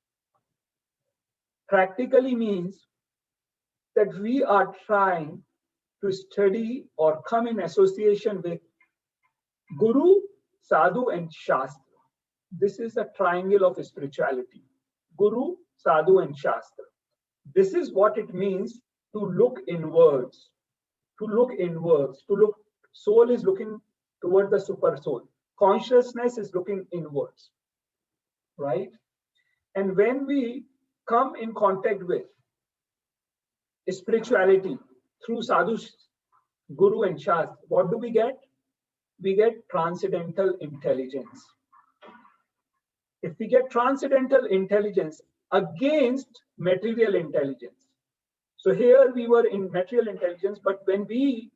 that we are trying to study or come in association with Guru, Sadhu, and Shastra. This is a triangle of spirituality. Guru, Sadhu, and Shastra. This is what it means to look inwards. To look inwards. To look. Soul is looking toward the super soul. Consciousness is looking inwards, right? And when we come in contact with spirituality through Sadhu, Guru, and Shastra, what do we get? We get transcendental intelligence. If we get transcendental intelligence against material intelligence, so here we were in material intelligence, but when we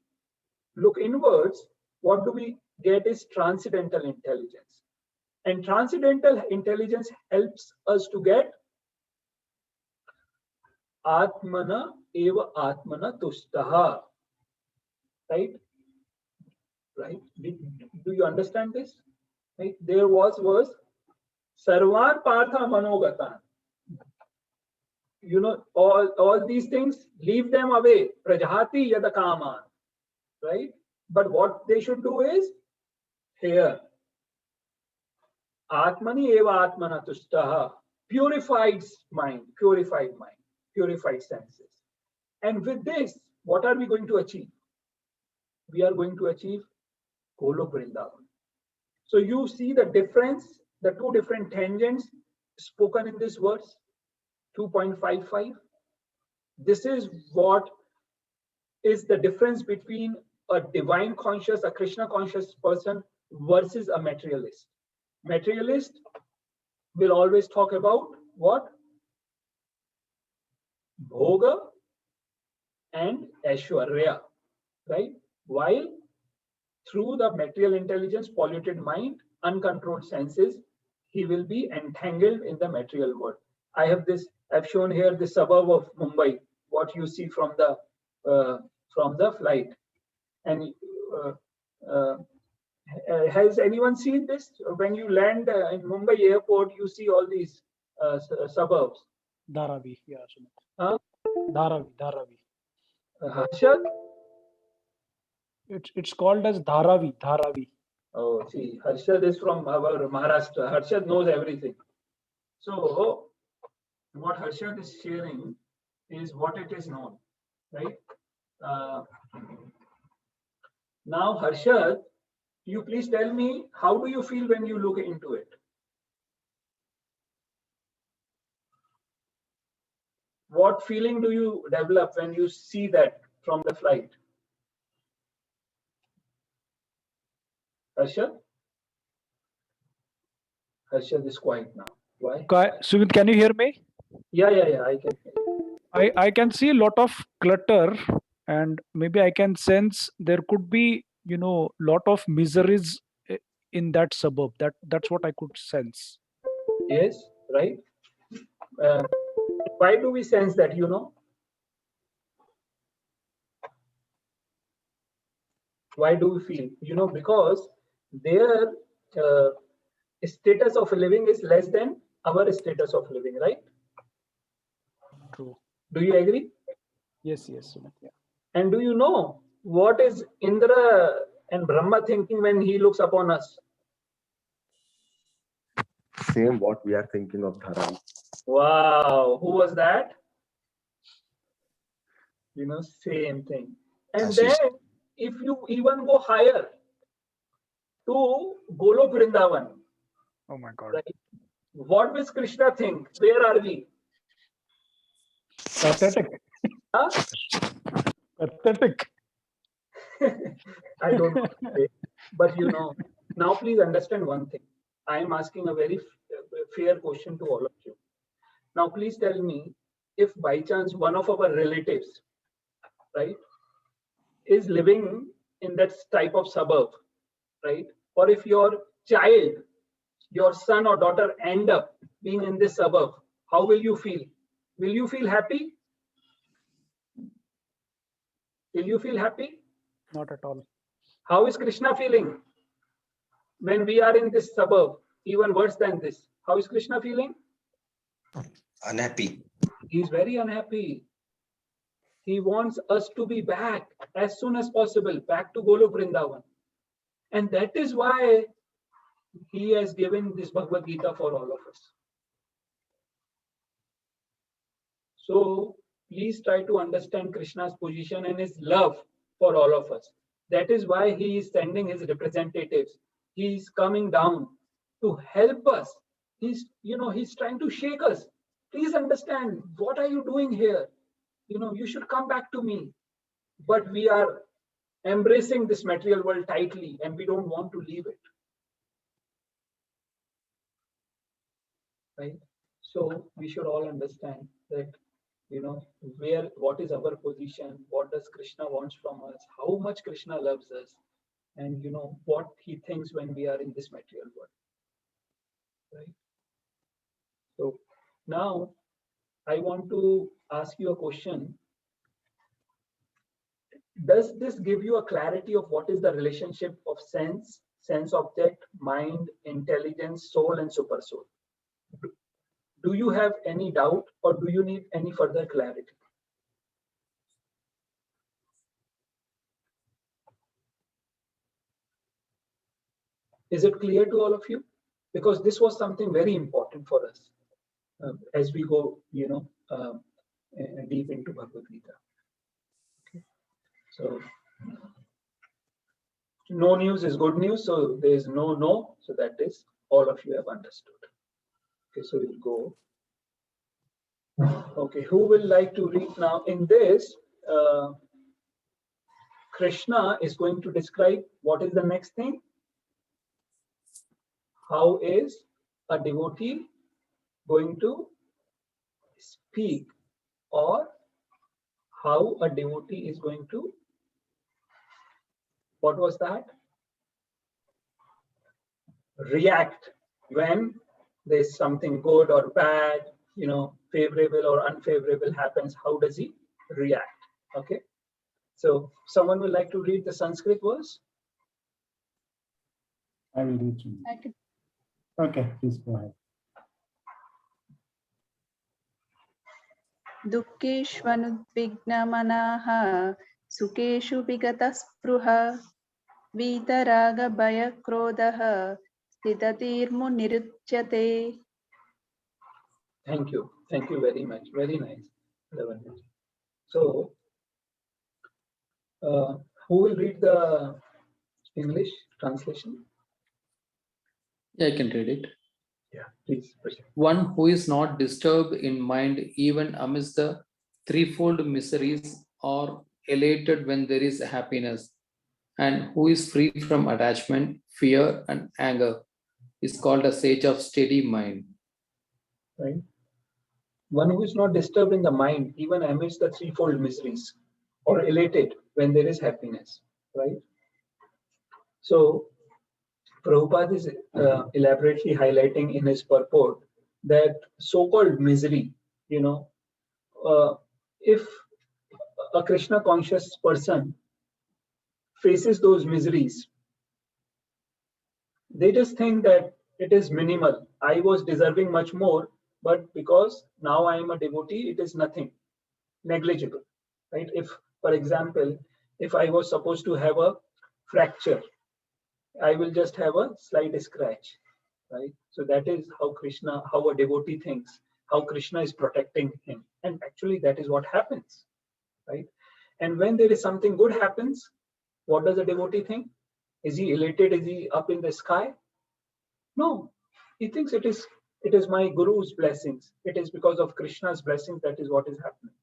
look inwards, what do we get is transcendental intelligence. And transcendental intelligence helps us to get Atmana eva Atmana tushtaha. Right? Right? Do you understand this? Right? There was Sarvan Partha Manogatan. All these things, leave them away. Prajahati Yadakaman. Right? But what they should do is here. Atmani eva atmana tushtaha. Purified mind, purified senses. And with this, what are we going to achieve? We are going to achieve Golok Vrindavan. So you see the difference, the two different tangents spoken in this verse, 2.55. This is what is the difference between a divine conscious, a Krishna conscious person versus a materialist. Materialist will always talk about what? Bhoga and Aishwarya, right? While through the material intelligence, polluted mind, uncontrolled senses, he will be entangled in the material world. I've shown here the suburb of Mumbai, what you see from the flight. And has anyone seen this? When you land in Mumbai airport, you see all these suburbs. Dharavi, yeah. Sumit. Huh? Dharavi. Harshad? It's called as Dharavi. Oh, see, Harshad is from our Maharashtra. Harshad knows everything. So, what Harshad is sharing is what it is known, right? Now, Harshad, you please tell me, how do you feel when you look into it? What feeling do you develop when you see that from the flight? Harshad? Harshad is quiet now. Why? Sumit, can you hear me? Yeah, I can hear you. I can see a lot of clutter, and maybe I can sense there could be, lot of miseries in that suburb. That's what I could sense. Yes, right? Why do we sense that, Why do we feel? Because their status of living is less than our status of living, right? True. Do you agree? Yes, Sumit, yeah. And do you know what is Indra and Brahma thinking when he looks upon us? Same what we are thinking of Dharam. Wow, who was that? Same thing. And then if you even go higher to Golok Vrindavan, Oh my God. right? What will Krishna think? Where are we? Pathetic. Huh? Pathetic. I don't know. But now please understand one thing. I am asking a very fair question to all of you. Now please tell me, if by chance one of our relatives, right, is living in that type of suburb, right, or if your child, your son or daughter end up being in this suburb, how will you feel? Will you feel happy? Will you feel happy? Not at all. How is Krishna feeling when we are in this suburb? Even worse than this. How is Krishna feeling? Unhappy. He is very unhappy. He wants us to be back as soon as possible, back to Golok Vrindavan. And that is why he has given this Bhagavad Gita for all of us. So please try to understand Krishna's position and his love for all of us. That is why he is sending his representatives. He is coming down to help us. He's trying to shake us. Please understand, what are you doing here? You should come back to me. But we are embracing this material world tightly and we don't want to leave it. Right? So we should all understand that, what is our position, what does Krishna wants from us, how much Krishna loves us, and what he thinks when we are in this material world. Right? So now I want to ask you a question. Does this give you a clarity of what is the relationship of sense object, mind, intelligence, soul, and super soul? Do you have any doubt or do you need any further clarity? Is it clear to all of you? because this was something very important for us as we go, deep into Bhagavad Gita. Okay. So no news is good news. So there is no. So that is all of you have understood. Okay, so we'll go. Okay, who will like to read now? In this, Krishna is going to describe what is the next thing. How is a devotee going to speak, or how a devotee is going to, what was that? React when there's something good or bad, favorable or unfavorable happens. How does he react? Okay. So someone would like to read the Sanskrit verse? I will read you. Okay, please go ahead. दुःखेष्वनुद्विग्नमनाः सुखेषु विगतस्पृहः वीतरागभयक्रोधः स्थितधीर्मुनिरुच्यते. Thank you very much. Very nice. So, who will read the English translation? Yeah, I can read it. Yeah, please. One who is not disturbed in mind even amidst the threefold miseries, or elated when there is happiness, and who is free from attachment, fear, and anger, is called a sage of steady mind. Right. One who is not disturbed in the mind, even amidst the threefold miseries, or elated when there is happiness. Right. So, Prabhupada is elaborately highlighting in his purport that so-called misery, if a Krishna conscious person faces those miseries, they just think that it is minimal. I was deserving much more, but because now I am a devotee, it is nothing, negligible, right? If, for example, if I was supposed to have a fracture, I will just have a slight scratch, right? So that is how a devotee thinks, how Krishna is protecting him. And actually that is what happens, right? And when there is something good happens, what does a devotee think? Is he elated? Is he up in the sky? No, he thinks it is my Guru's blessings. It is because of Krishna's blessings that is what is happening.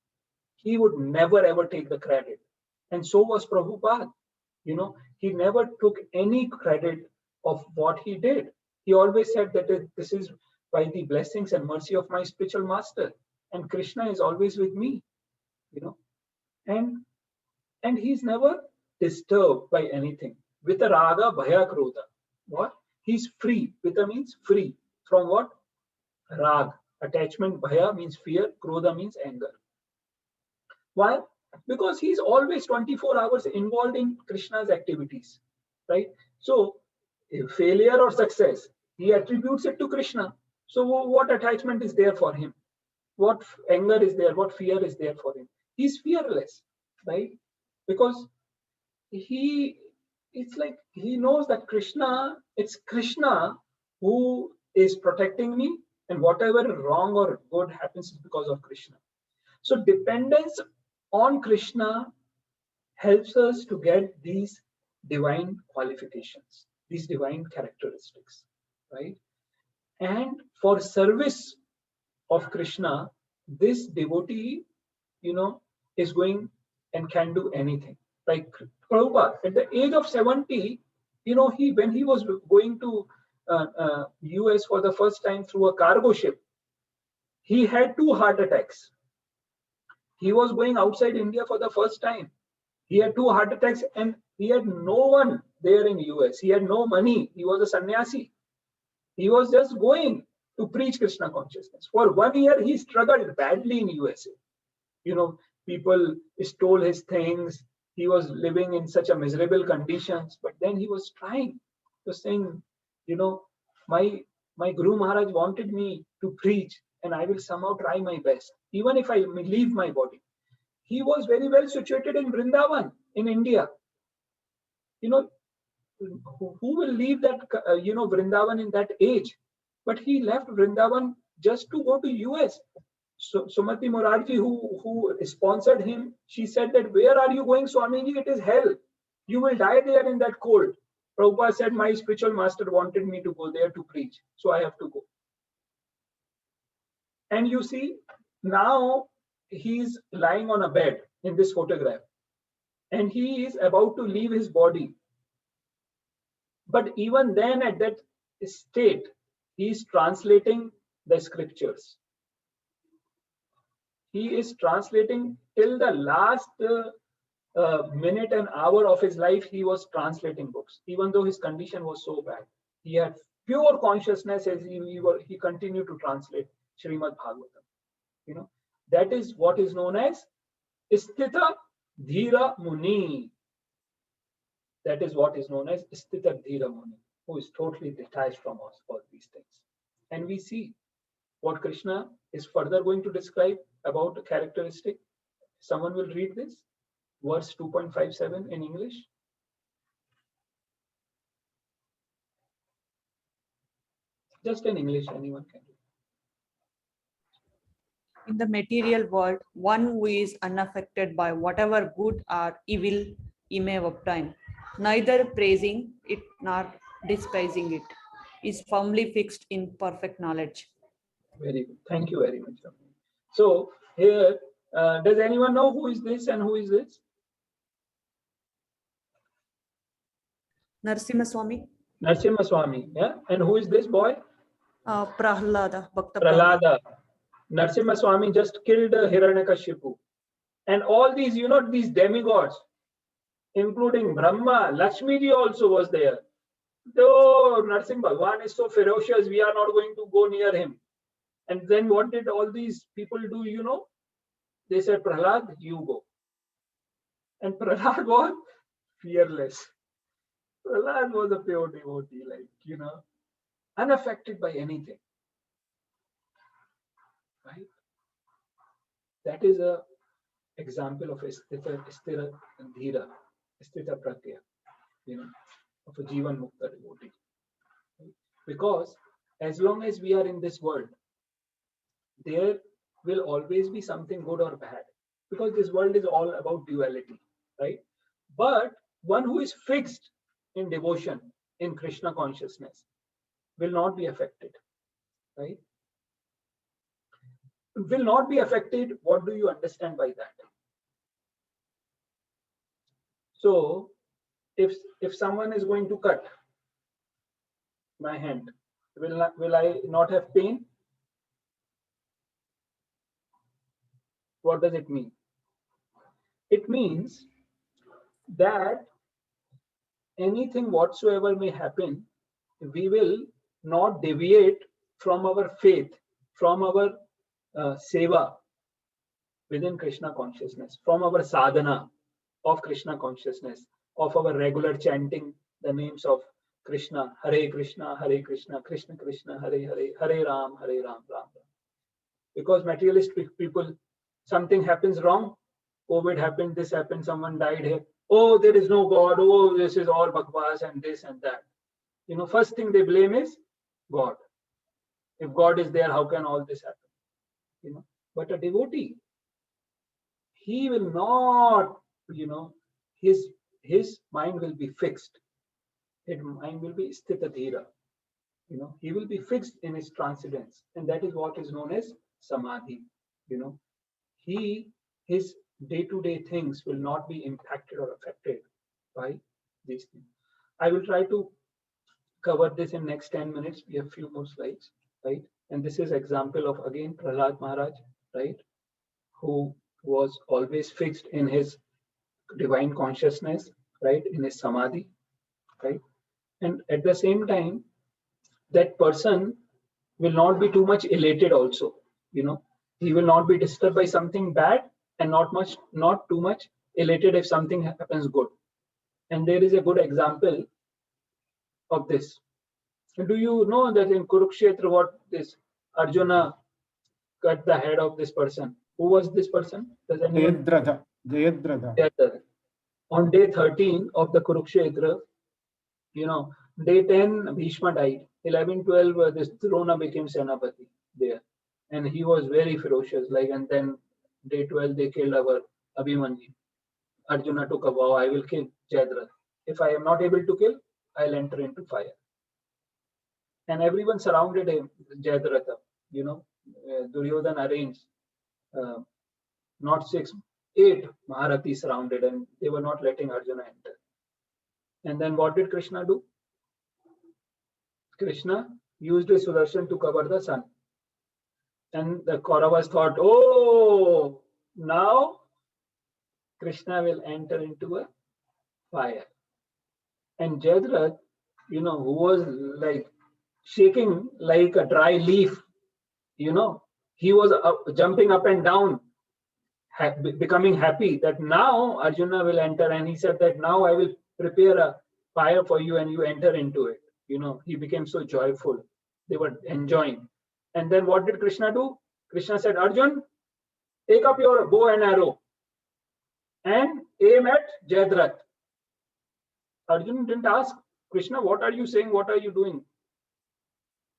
He would never ever take the credit. And so was Prabhupada. He never took any credit of what he did. He always said that this is by the blessings and mercy of my spiritual master. And Krishna is always with me, And he's never disturbed by anything. Vitaraga bhaya krodha. What? He's free. Vita means free. From what? Rag. Attachment. Bhaya means fear. Krodha means anger. Why? Because he's always 24 hours involved in Krishna's activities. Right? So, failure or success, he attributes it to Krishna. So, what attachment is there for him? What anger is there? What fear is there for him? He's fearless. Right? Because it's like he knows that it's Krishna who is protecting me, and whatever wrong or good happens is because of Krishna. So dependence on Krishna helps us to get these divine qualifications, these divine characteristics, right? And for service of Krishna, this devotee, is going and can do anything. Like Prabhupada, at the age of 70, when he was going to US for the first time through a cargo ship, he had 2 heart attacks. He was going outside India for the first time. He had 2 heart attacks, and he had no one there in US. He had no money. He was a sannyasi. He was just going to preach Krishna consciousness. For 1 year, he struggled badly in USA. People stole his things. He was living in such a miserable conditions, but then he was trying. He was saying, my Guru Maharaj wanted me to preach, and I will somehow try my best, even if I leave my body. He was very well situated in Vrindavan, in India. who will leave that, Vrindavan in that age? But he left Vrindavan just to go to US. So Sumati Morarji, who sponsored him, she said that, where are you going, Swamiji? It is hell. You will die there in that cold. Prabhupada said, my spiritual master wanted me to go there to preach, so I have to go. And you see, now he's lying on a bed in this photograph, and he is about to leave his body. But even then, at that state, he is translating the scriptures. He is translating till the last minute and hour of his life. He was translating books, even though his condition was so bad. He had pure consciousness as he continued to translate Srimad Bhagavatam. That is what is known as Sthita Dhira Muni. That is what is known as Sthita Dhira Muni, who is totally detached from all these things. And we see what Krishna is further going to describe about the characteristic. Someone will read this, verse 2.57 in English. Just in English, anyone can read. In the material world, one who is unaffected by whatever good or evil he may obtain, neither praising it nor despising it, is firmly fixed in perfect knowledge. Very good. Thank you very much. So here, does anyone know who is this and who is this? Narasimha Swami. Narasimha Swami, yeah. And who is this boy? Prahlada, Bhakta Prahlada. Narasimha Swami just killed Hiranyakashipu. And all these, these demigods, including Brahma, Lakshmi ji also was there. Though Narasimha Bhagwan is so ferocious, we are not going to go near him. And then what did all these people do, They said, Prahlad, you go. And Prahlad was fearless. Prahlad was a pure devotee, unaffected by anything. Right? That is a example of a Sthira Dhira, Sthita Pragya, of a Jivan Mukta devotee. Right? Because as long as we are in this world, there will always be something good or bad, because this world is all about duality, right? But one who is fixed in devotion, in Krishna consciousness, will not be affected, right? Will not be affected. What do you understand by that? So if someone is going to cut my hand, will I not have pain? What does it mean? It means that anything whatsoever may happen, we will not deviate from our faith, from our seva within Krishna consciousness, from our sadhana of Krishna consciousness, of our regular chanting the names of Krishna, Hare Krishna, Krishna Krishna, Hare Hare, Hare Ram, Ram Ram. Because materialistic people, something happens wrong, COVID happened, this happened, someone died here. Oh, there is no God. Oh, this is all bakwas and this and that. First thing they blame is God. If God is there, how can all this happen? But a devotee, he will not, his mind will be fixed. His mind will be sthita dhira. He will be fixed in his transcendence, and that is what is known as samadhi. His day-to-day things will not be impacted or affected by these things. I will try to cover this in next 10 minutes. We have a few more slides, right? And this is example of, again, Prahlad Maharaj, right? Who was always fixed in his divine consciousness, right? In his samadhi, right? And at the same time, that person will not be too much elated also, he will not be disturbed by something bad, and not too much elated if something happens good. And there is a good example of this. Do you know that in Kurukshetra, what this Arjuna cut the head of this person? Who was this person? Does anyone? Jayadratha. On day 13 of the Kurukshetra, Day 10, Bhishma died. 11, 12, this Drona became Senapati there. And he was very ferocious. And then day 12, they killed our Abhimanyu. Arjuna took a vow, I will kill Jayadratha. If I am not able to kill, I'll enter into fire. And everyone surrounded him, Jayadratha. Duryodhana arranged not 6, 8 Maharathi surrounded, and they were not letting Arjuna enter. And then what did Krishna do? Krishna used his Sudarshan to cover the sun. And the Kauravas thought, oh, now Krishna will enter into a fire. And Jayadratha, who was shaking like a dry leaf, he was jumping up and down, becoming happy that now Arjuna will enter. And he said that now I will prepare a fire for you and you enter into it. He became so joyful. They were enjoying. And then what did Krishna do? Krishna said, Arjun, take up your bow and arrow and aim at Jayadratha. Arjun didn't ask, Krishna, what are you saying? What are you doing?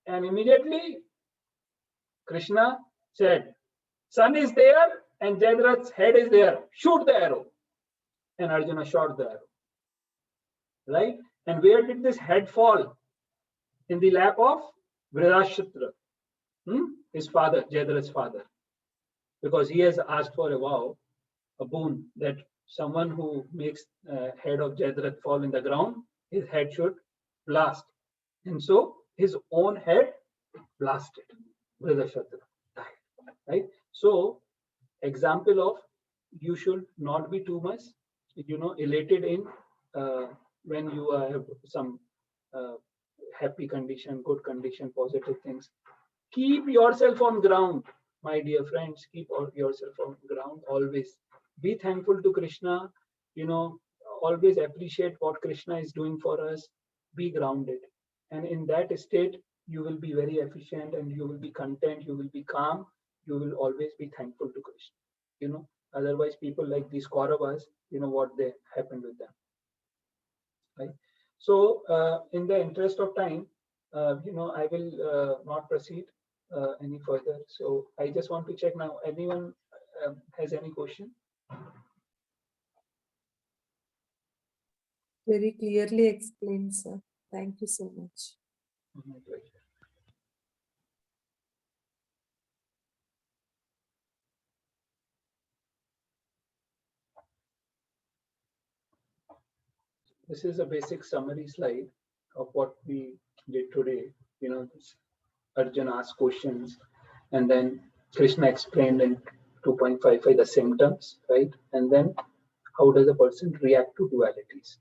And immediately Krishna said, sun is there and Jayadratha's head is there. Shoot the arrow. And Arjuna shot the arrow. Right? And where did this head fall? In the lap of Vridhashatra, his father, Jayadratha's father. Because he has asked for a vow, a boon, that someone who makes head of Jayadratha fall in the ground, his head should blast. And so his own head blasted. Vridhashatra died. Right? So, example of you should not be too much, elated in when you have some happy condition, good condition, positive things. Keep yourself on ground, my dear friends. Keep yourself on ground always. Be thankful to Krishna. Always appreciate what Krishna is doing for us. Be grounded. And in that state, you will be very efficient and you will be content. You will be calm. You will always be thankful to Krishna. Otherwise, people like these Kauravas, what they happened with them. Right? So, in the interest of time, I will not proceed any further. So, I just want to check now. Anyone has any question? Very clearly explained, sir. Thank you so much. My pleasure. This is a basic summary slide of what we did today. Arjun asked questions, and then Krishna explained in 2.55 the symptoms, right? And then how does a person react to dualities?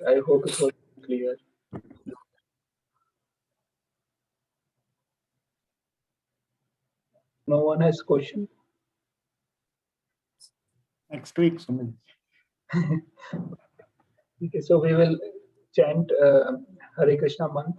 I hope it was clear. No one has question? Next week, Sumit. Okay, so we will chant Hare Krishna month